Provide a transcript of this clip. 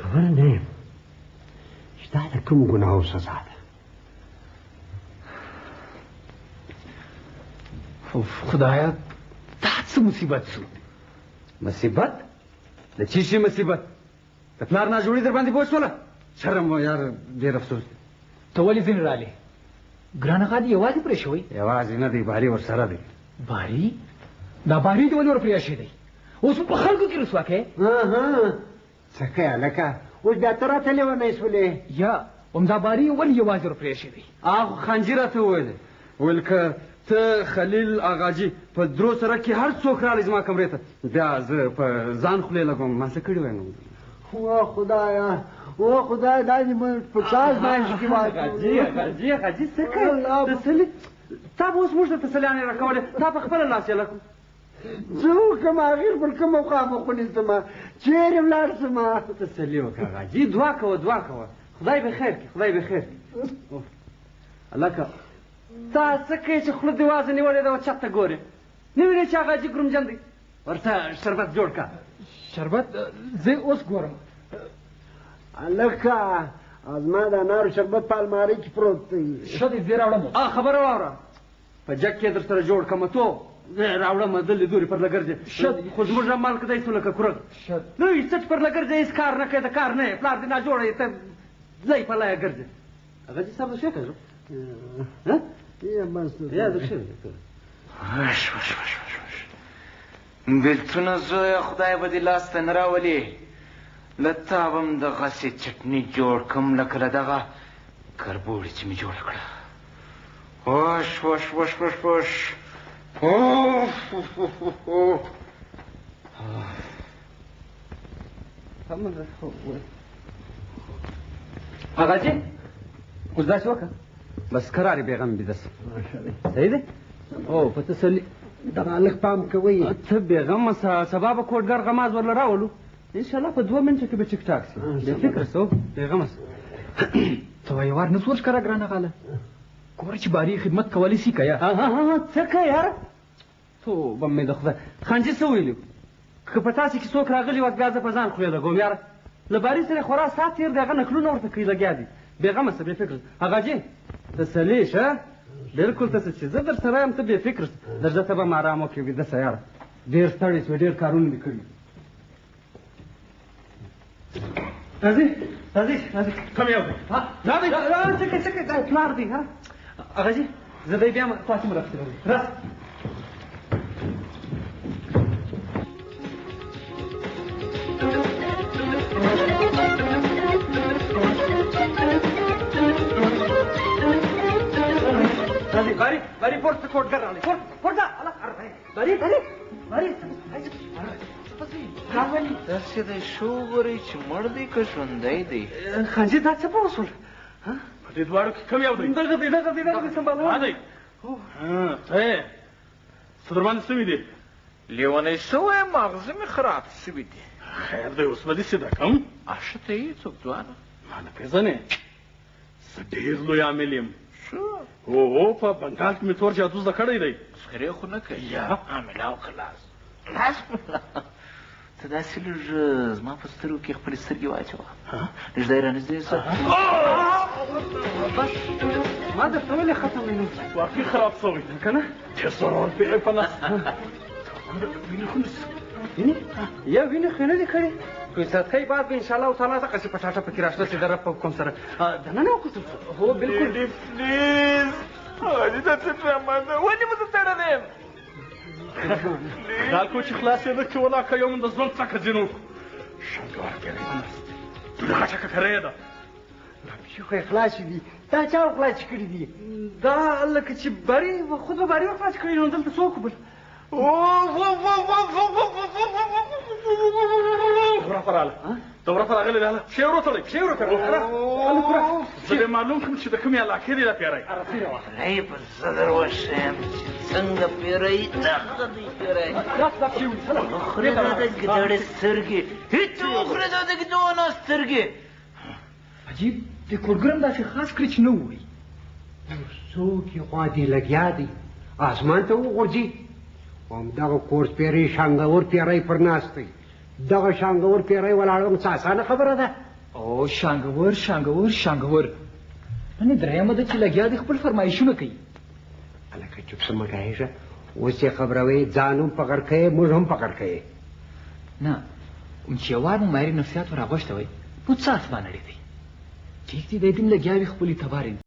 خبر نه یم چې دا د کوم ګناه سزا ده. خدایا دا څه مصیبت شو؟ مصیبت؟ د چی شي مصیبت؟ د پلار ناجوړي در باندې پوه شوله؟ شرم و یار، ډېر افسوس. ته ولې ځینې رالې؟ ګرانه خا دې یوازې پرې شوی؟ یوازې نه دی، باري ورسره دی. باري؟ دا باري دې ولې ور پرې دی؟ اوس په خلکو کې رسوا کوې؟ څه کوې هلکه؟ اوس بیا ته راته لیونی شولې؟ یا همدا باري ولې یوازې ور پرې دی؟ هغه خنجي راته وویل، ویل که ته خلیل آغاجي په درو سره کې هر څوک رالی زما کمرې ته، بیا زه په ځان خولې لګوم. ما څه کړي وایم؟ و خدایا و خدایا دا دې په چا ازمایښت کې حاجي څه کوې؟ تسلي تا به اوس موږ ته تسلیانې راکولې، تا په خپله لاس یې لکو. زه وکړم هغې بل کومه مخامخ ونیسمه، چېرې ولاړ شمه؟ تسلي وکړه حاجي، دعا کوه دعا کوه، خدای به خیر کړي، خدای به خیر کړي. هلکه تا څه کوې چې خوله دې وازه نیولې ده او چپ ته ګورې؟ نه وینې چې هغه حاجي ګرومجن دی؟ ورته شربت جوړ که. شربت؟ زه اوس ګورم. هلکه زما د انارو شربت په المارۍ کې پروت دی. ښه دی، زه راوړم. خبره واوره، په جګ کې در سره جوړ کړمه تو، زه راوړم دلې دورې پر لګرځې. خو زموږ مال کدی سو لکه کورګ. نو هېڅ چې پر لګرځې هېڅ کار نه کوې، د کار نه یې، پلار دې ناجوړه یې، ته ځئ په لایه ګرځې. هغه دې صاحب د څه کوي؟ بېلتونه زویه خدای به دې لاس ته نه راولي، له تا به م دغسې چټني جوړ کړم لکه له دغه کربوړي چې مې جوړه کړه. وش وش وش وش وش آغاجي اوس داسې وکړه، بس کرارې بېغم بیده سه. صحیح دی؟ او په تسلي دغه لږ پام کوئ. ته بېغمه سه، سبا به کوټګر غماز ورله راولو، انشاءالله په 2 منټو کې به ټیک ټاک سي. بېفکره سه، بېغمه سه. ته وایې وار نه سور ښکاره ګرانه غاله، ګوره چې باري خدمت کولی سي که یا؟ څه کوې یاره؟ توبه مې د خدای. خنجي څه ویلي؟ که په تاسې کې څوک راغلي وخت بیا زه په ځان خولې لګوم یاره. له باري سره خورا ساعت تېر دی، هغه نکلونه ورته کوي لګیا دي. بېغمه سه، بېفکره. آغاجي تسلي شه، بلکل ته چې زه در سره یم ته بېفکره سه، درځه ته به م ارام وکړې، ویده سه یاره. ډېر ستړی شوې، ډېر کارونه دې کړي. راځئ راځئ راځئ. کوم یو دی؟ څه کوې دا پلار دی. آغاجي زه دی بیا تاسې مو راپسې راځئ. باري پورته کوټګر راغلی، پورته باري داسې دی ښه وګورئ چې مړ دی که ژوندی دی. خنجي دا څه په وسول؟ په دې دواړو کې کوم یو دی؟ دغه دی سمبالول دی. څه څه در باندې شوي دي؟ لیونی شوی، ماغزه مې خراب شوي دي. خیر دی، اوس به دې څه ده کوم؟ ښه ته یې څوک ځوانه؟ ما نه پېژنې، زه ډېر لوی عامل یم. هو په بنګال کې مې تور جادو زده کړی دی. مسخرې خو نه کوي؟ یا عامله او خلاص. ته داسې لږ زما په سترګو کې خپلې سترګې واچوه، لږ دی رانږدې شه. بس ما درته ولې ختم وینو؟ واقعي خراب شوی که نه؟ ډېر ضرور پې په نس. وینې خو نه وینې؟ یا وینې خو یې نه دي کړې. صدقه بعد به انشاءالله تعالی دغسې په ټاټه پکې راشته چې د رب په حکم سره دننه وکړو. هو بلکل. پلیز حاجي دا څه ډرامه ده؟ ولې مو زه تړلی یم؟ خیال کوو چې خلاص یې نه کړو، ولاکه یو من د ژوند څخه ځینو کړو. شنګار پېری په نس دونه غټه ککرۍ ده. چې خو یې خلاصې دي، دا چا خلاصې کړي دي؟ دا لکه چې باري خود به باري ور خلاصې کړي، نو دلته څوک بل؟ ورافه راغله، د ورافه راغلې ده، پښې ور وتړئ، پښې ور وتړئ. زه دې معلوم کړم چې د کومې علاقې دی دا پیری. پیری په زه در وښیم چې څنګه پیری، دغه دی پیری. وخورې دا د ګیدړې سترګې، هېڅ وخورې دا د ګیدونه سترګې. عجیب د کورګرم داسې خاص کړي چې نه ووایي. څوک یې خوا دې لګیا دی، اسمان ته وغورځي. همدغه کورس پیری شانګور پیری پر ناست دی. دغه شانګور پیری ولاړ څه اسانه خبره ده؟ او شانګور شانګور شانګور نن درېمه ده چې لګیا دي خپل فرمایشونه کوي هلکه چوپ شه مه کېږه اوس یې خبروئ ځان هم پکړ کوې موږ هم پکړ کوې نه چې یو وار مو مایرې نفسیات ور اغوښته وای نو څه اسمان اړې دی ټیک دی د دې لګیا وي خپلې تبارې